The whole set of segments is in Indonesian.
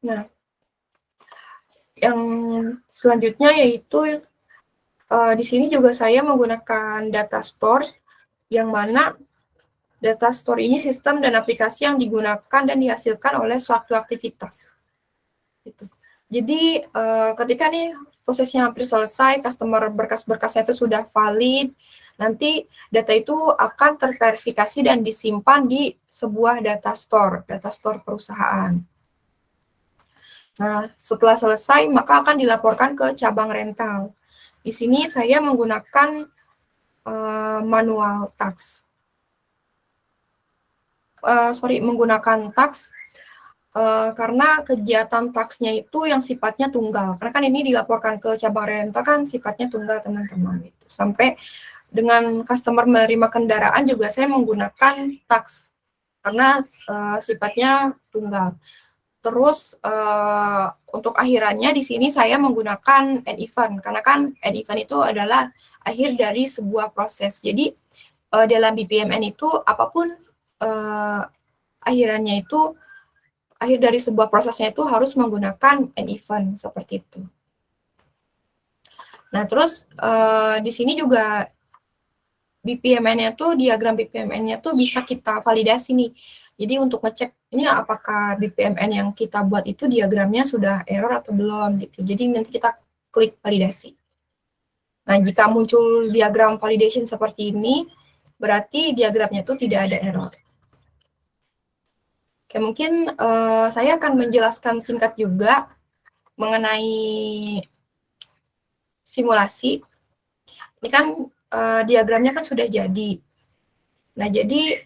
Nah, yang selanjutnya yaitu di sini juga saya menggunakan data store, yang mana data store ini sistem dan aplikasi yang digunakan dan dihasilkan oleh suatu aktivitas. Gitu. Jadi ketika nih prosesnya hampir selesai, customer berkas-berkasnya itu sudah valid, nanti data itu akan terverifikasi dan disimpan di sebuah data store perusahaan. Nah, setelah selesai, maka akan dilaporkan ke cabang rental. Di sini saya menggunakan manual tax. Menggunakan tax karena kegiatan taksnya itu yang sifatnya tunggal. Karena kan ini dilaporkan ke cabang rental kan sifatnya tunggal, teman-teman. Gitu. Sampai dengan customer menerima kendaraan juga saya menggunakan tax karena sifatnya tunggal. Terus untuk akhirannya di sini saya menggunakan end event karena kan end event itu adalah akhir dari sebuah proses. Jadi dalam BPMN itu apapun akhirannya itu akhir dari sebuah prosesnya itu harus menggunakan end event seperti itu. Nah, terus di sini juga BPMN-nya tuh, diagram BPMN-nya tuh bisa kita validasi nih. Jadi untuk ngecek ini apakah BPMN yang kita buat itu diagramnya sudah error atau belum gitu. Jadi nanti kita klik validasi. Nah, jika muncul diagram validation seperti ini, berarti diagramnya itu tidak ada error. Oke, mungkin saya akan menjelaskan singkat juga mengenai simulasi. Ini kan diagramnya kan sudah jadi. Nah, jadi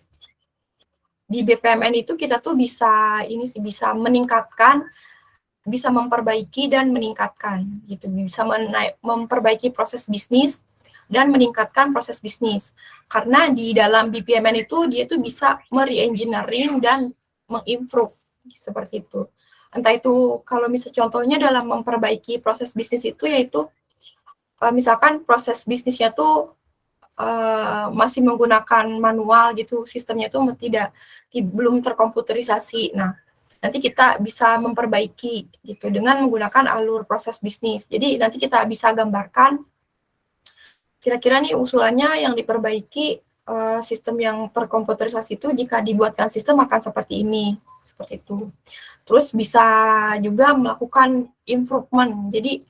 di BPMN itu kita tuh bisa bisa meningkatkan, bisa memperbaiki dan meningkatkan gitu. Bisa memperbaiki proses bisnis dan meningkatkan proses bisnis. Karena di dalam BPMN itu dia tuh bisa mere-engineering dan mengimprove seperti itu. Entah itu kalau misalnya contohnya dalam memperbaiki proses bisnis itu yaitu misalkan proses bisnisnya tuh masih menggunakan manual gitu, sistemnya itu belum terkomputerisasi. Nah, nanti kita bisa memperbaiki gitu dengan menggunakan alur proses bisnis. Jadi nanti kita bisa gambarkan kira-kira nih usulannya yang diperbaiki sistem yang terkomputerisasi itu jika dibuatkan sistem akan seperti ini, seperti itu. Terus bisa juga melakukan improvement, jadi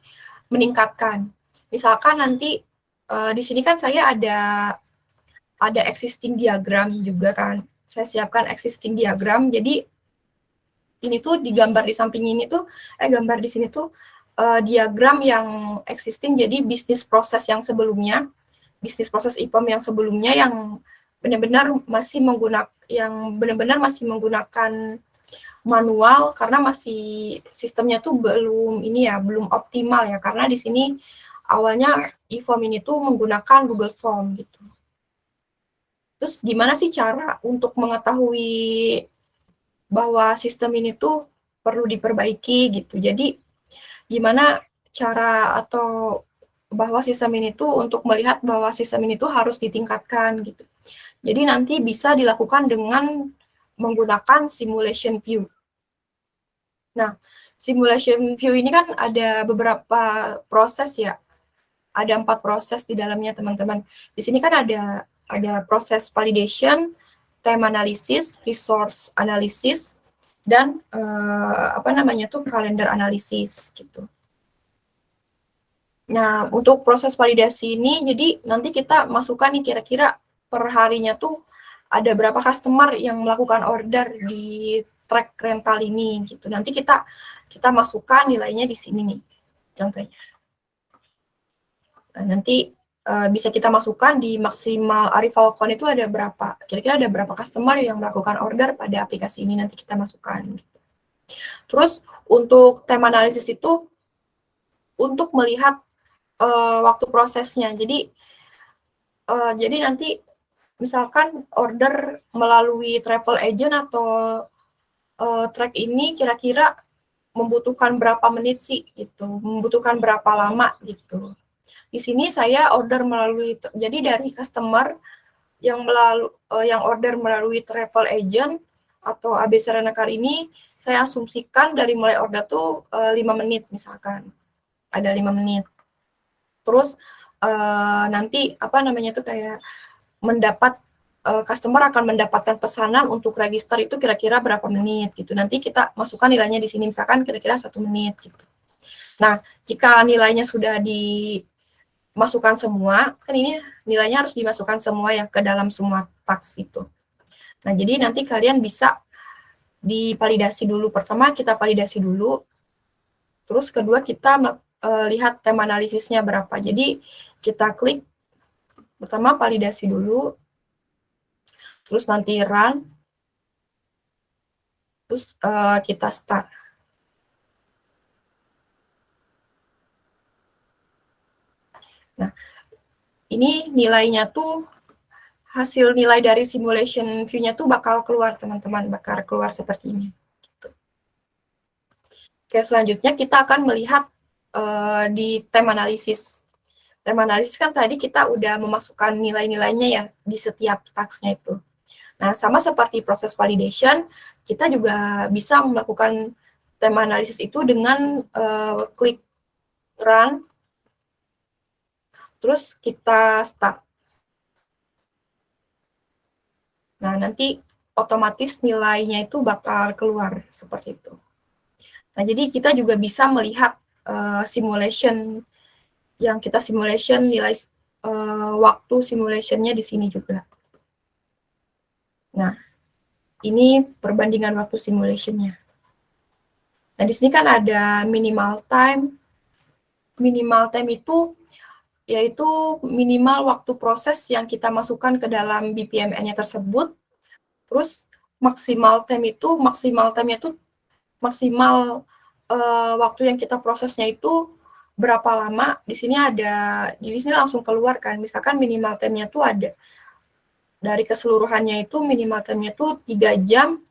meningkatkan. Misalkan nanti di sini kan saya ada existing diagram juga kan. Saya siapkan existing diagram. Jadi ini tuh digambar di samping ini tuh gambar di sini tuh diagram yang existing, jadi bisnis proses yang sebelumnya, bisnis proses IPOM yang sebelumnya yang benar-benar masih menggunakan manual karena masih sistemnya tuh belum optimal ya, karena di sini awalnya e-form ini tuh menggunakan Google Form gitu. Terus gimana sih cara untuk mengetahui bahwa sistem ini tuh perlu diperbaiki gitu. Jadi gimana cara atau bahwa sistem ini tuh untuk melihat bahwa sistem ini tuh harus ditingkatkan gitu. Jadi nanti bisa dilakukan dengan menggunakan simulation view. Nah, simulation view ini kan ada beberapa proses ya. Ada 4 proses di dalamnya, teman-teman. Di sini kan ada proses validation, time analysis, resource analysis, dan calendar analysis gitu. Nah, untuk proses validasi ini, jadi nanti kita masukkan nih kira-kira per harinya tuh ada berapa customer yang melakukan order di track rental ini gitu. Nanti kita masukkan nilainya di sini nih, contohnya. Nah, nanti bisa kita masukkan di maksimal arrival count itu ada berapa. Kira-kira ada berapa customer yang melakukan order pada aplikasi ini, nanti kita masukkan. Terus untuk time analysis itu untuk melihat waktu prosesnya. Jadi nanti misalkan order melalui travel agent atau track ini kira-kira membutuhkan berapa menit sih gitu, membutuhkan berapa lama gitu. Di sini saya order jadi dari customer yang order melalui travel agent atau ABC Renakar ini saya asumsikan dari mulai order tuh 5 menit misalkan. Ada 5 menit. Terus nanti apa namanya tuh kayak customer akan mendapatkan pesanan untuk register itu kira-kira berapa menit gitu. Nanti kita masukkan nilainya di sini misalkan kira-kira 1 menit gitu. Nah, jika nilainya sudah dimasukkan semua, kan ini nilainya harus dimasukkan semua ya ke dalam semua task itu. Nah, jadi nanti kalian bisa divalidasi dulu. Pertama kita validasi dulu, terus kedua kita lihat time analisisnya berapa. Jadi kita klik, pertama validasi dulu, terus nanti run, terus kita start. Nah, ini nilainya tuh, hasil nilai dari simulation view-nya tuh bakal keluar, teman-teman, bakal keluar seperti ini. Gitu. Oke, selanjutnya kita akan melihat di time analysis. Time analysis kan tadi kita udah memasukkan nilai-nilainya ya di setiap task-nya itu. Nah, sama seperti proses validation, kita juga bisa melakukan time analysis itu dengan klik run, terus kita start. Nah, nanti otomatis nilainya itu bakal keluar seperti itu. Nah, jadi kita juga bisa melihat simulation yang kita simulation, nilai waktu simulationnya di sini juga. Nah, ini perbandingan waktu simulationnya. Nah, di sini kan ada minimal time. Minimal time itu yaitu minimal waktu proses yang kita masukkan ke dalam BPMN-nya tersebut. Terus maksimal time-nya itu maksimal waktu yang kita prosesnya itu berapa lama. Di sini ada, di sini langsung keluar kan. Misalkan minimal time-nya itu ada dari keseluruhannya itu minimal time-nya itu 3 jam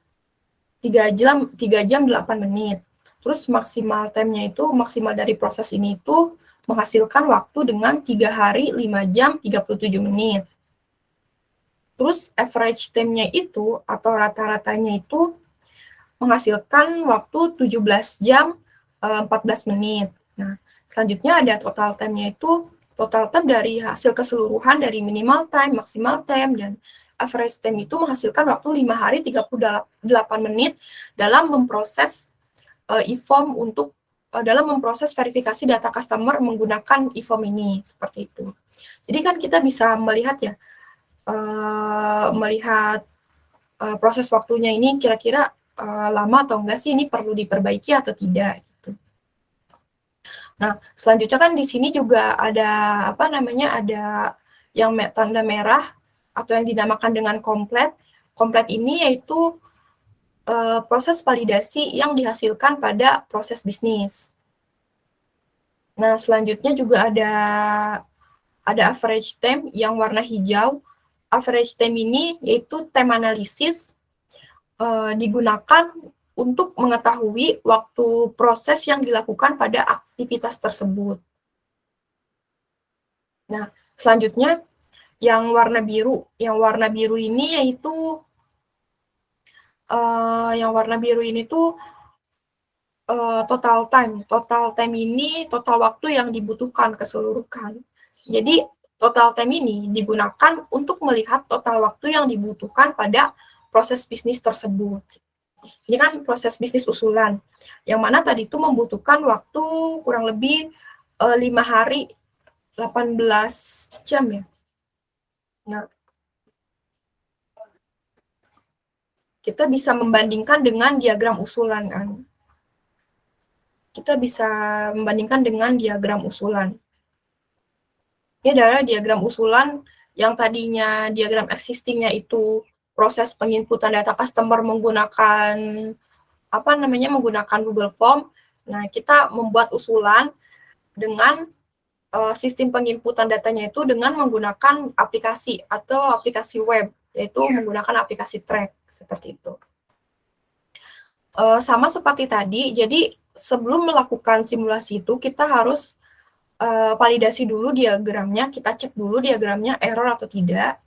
8 menit. Terus maksimal time-nya itu, maksimal dari proses ini itu menghasilkan waktu dengan 3 hari 5 jam 37 menit. Terus average time-nya itu atau rata-ratanya itu menghasilkan waktu 17 jam 14 menit. Nah, selanjutnya ada total time-nya itu, total time dari hasil keseluruhan dari minimal time, maksimal time, dan average time itu menghasilkan waktu 5 hari 38 menit dalam memproses e-form untuk dalam memproses verifikasi data customer menggunakan e-form ini, seperti itu. Jadi kan kita bisa melihat ya, proses waktunya ini kira-kira lama atau enggak sih, ini perlu diperbaiki atau tidak gitu. Nah, selanjutnya kan di sini juga ada apa namanya, ada yang tanda merah atau yang dinamakan dengan komplet. Komplet ini yaitu proses validasi yang dihasilkan pada proses bisnis. Nah, selanjutnya juga ada average time yang warna hijau. Average time ini yaitu time analisis digunakan untuk mengetahui waktu proses yang dilakukan pada aktivitas tersebut. Nah, selanjutnya yang warna biru. Yang warna biru ini yaitu total time. Total time ini total waktu yang dibutuhkan keseluruhan. Jadi total time ini digunakan untuk melihat total waktu yang dibutuhkan pada proses bisnis tersebut. Ini kan proses bisnis usulan, yang mana tadi itu membutuhkan waktu kurang lebih 5 hari 18 jam ya. Nah, kita bisa membandingkan dengan diagram usulan kan. Kita bisa membandingkan dengan diagram usulan. Ini adalah diagram usulan yang tadinya diagram existing-nya itu proses penginputan data customer menggunakan menggunakan Google Form. Nah, kita membuat usulan dengan sistem penginputan datanya itu dengan menggunakan aplikasi atau aplikasi web, yaitu menggunakan aplikasi Track, seperti itu. Sama seperti tadi, jadi sebelum melakukan simulasi itu, kita harus validasi dulu diagramnya, kita cek dulu diagramnya error atau tidak.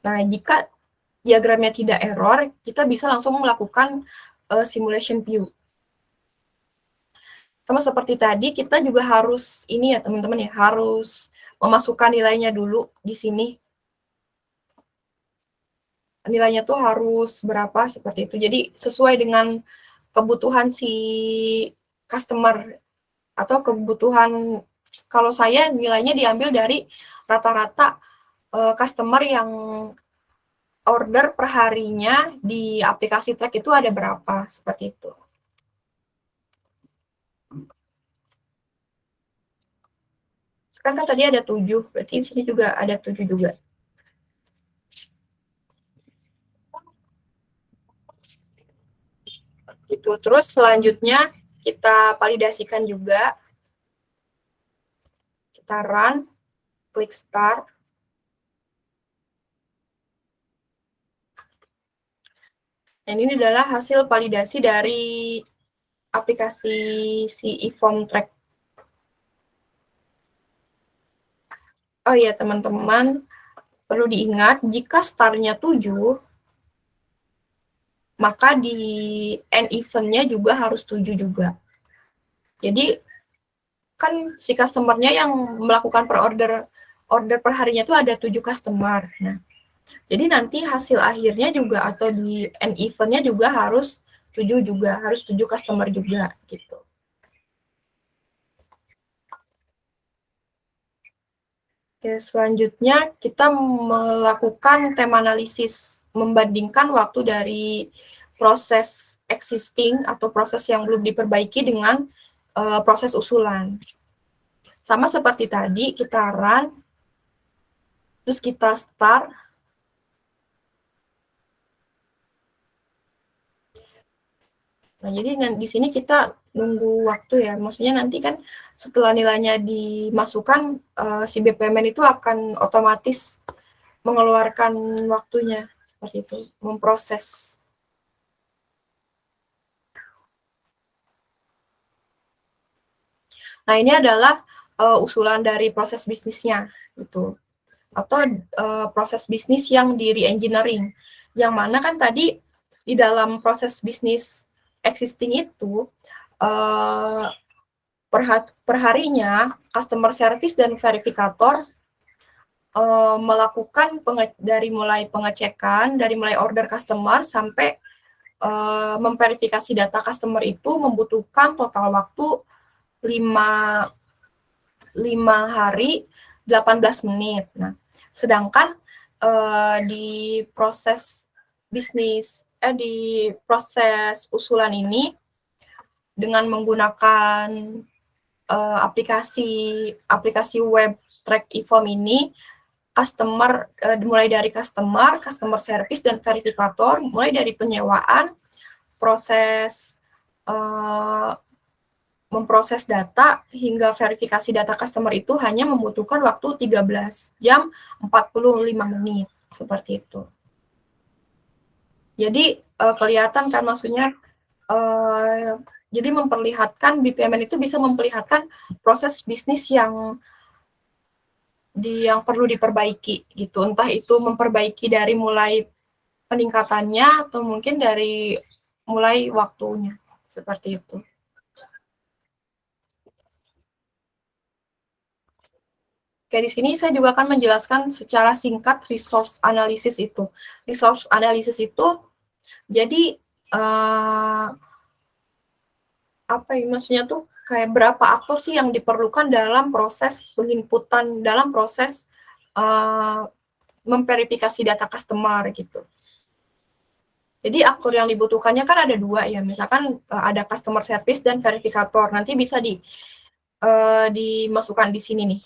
Nah, diagramnya tidak error, kita bisa langsung melakukan simulation view. Sama seperti tadi, kita juga harus ini ya teman-teman ya, harus memasukkan nilainya dulu di sini. Nilainya tuh harus berapa seperti itu. Jadi sesuai dengan kebutuhan si customer atau kebutuhan, kalau saya nilainya diambil dari rata-rata customer yang order per harinya di aplikasi Track itu ada berapa, seperti itu. Sekarang kan tadi ada 7, berarti di sini juga ada 7 juga. Gitu. Terus selanjutnya kita validasikan juga. Kita run, klik start. Dan ini adalah hasil validasi dari aplikasi si eForm Track. Oh iya teman-teman, perlu diingat jika start-nya 7, maka di end event-nya juga harus 7 juga. Jadi kan si customer-nya yang melakukan order per harinya itu ada 7 customer. Nah, jadi nanti hasil akhirnya juga atau di end event-nya juga harus 7 juga, harus 7 customer juga gitu. Oke, selanjutnya kita melakukan time analysis, membandingkan waktu dari proses existing atau proses yang belum diperbaiki dengan proses usulan. Sama seperti tadi, kita run, terus kita start. Nah, jadi di sini kita nunggu waktu ya, maksudnya nanti kan setelah nilainya dimasukkan, si BPMN itu akan otomatis mengeluarkan waktunya, seperti itu, memproses. Nah, ini adalah usulan dari proses bisnisnya, gitu. Atau proses bisnis yang di re-engineering. Yang mana kan tadi di dalam proses bisnis existing itu, per harinya customer service dan verifikator melakukan dari mulai pengecekan, dari mulai order customer sampai memverifikasi data customer itu membutuhkan total waktu 5 hari 18 menit. Nah, sedangkan di proses bisnis, di proses usulan ini dengan menggunakan aplikasi web Track eForm ini, customer mulai dari customer service dan verifikator, mulai dari penyewaan, proses memproses data hingga verifikasi data customer itu hanya membutuhkan waktu 13 jam 45 menit, seperti itu. Jadi kelihatan kan maksudnya, jadi memperlihatkan BPMN itu bisa memperlihatkan proses bisnis yang perlu diperbaiki gitu, entah itu memperbaiki dari mulai peningkatannya atau mungkin dari mulai waktunya, seperti itu. Oke, di sini saya juga akan menjelaskan secara singkat resource analysis itu. Resource analysis itu, jadi apa ya, maksudnya tuh kayak berapa aktor sih yang diperlukan dalam proses penginputan, dalam proses memverifikasi data customer gitu. Jadi aktor yang dibutuhkannya kan ada 2 ya, misalkan ada customer service dan verifikator. Nanti bisa dimasukkan di sini nih.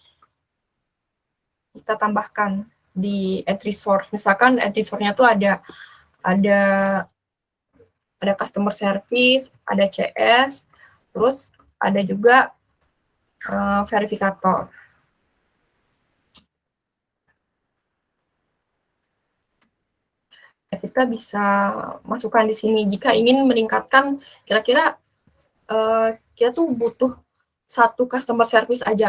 Kita tambahkan di add resource. Misalkan add resource-nya tuh ada customer service, ada CS, terus ada juga verifikator. Kita bisa masukkan di sini jika ingin meningkatkan, kira-kira kita tuh butuh 1 customer service aja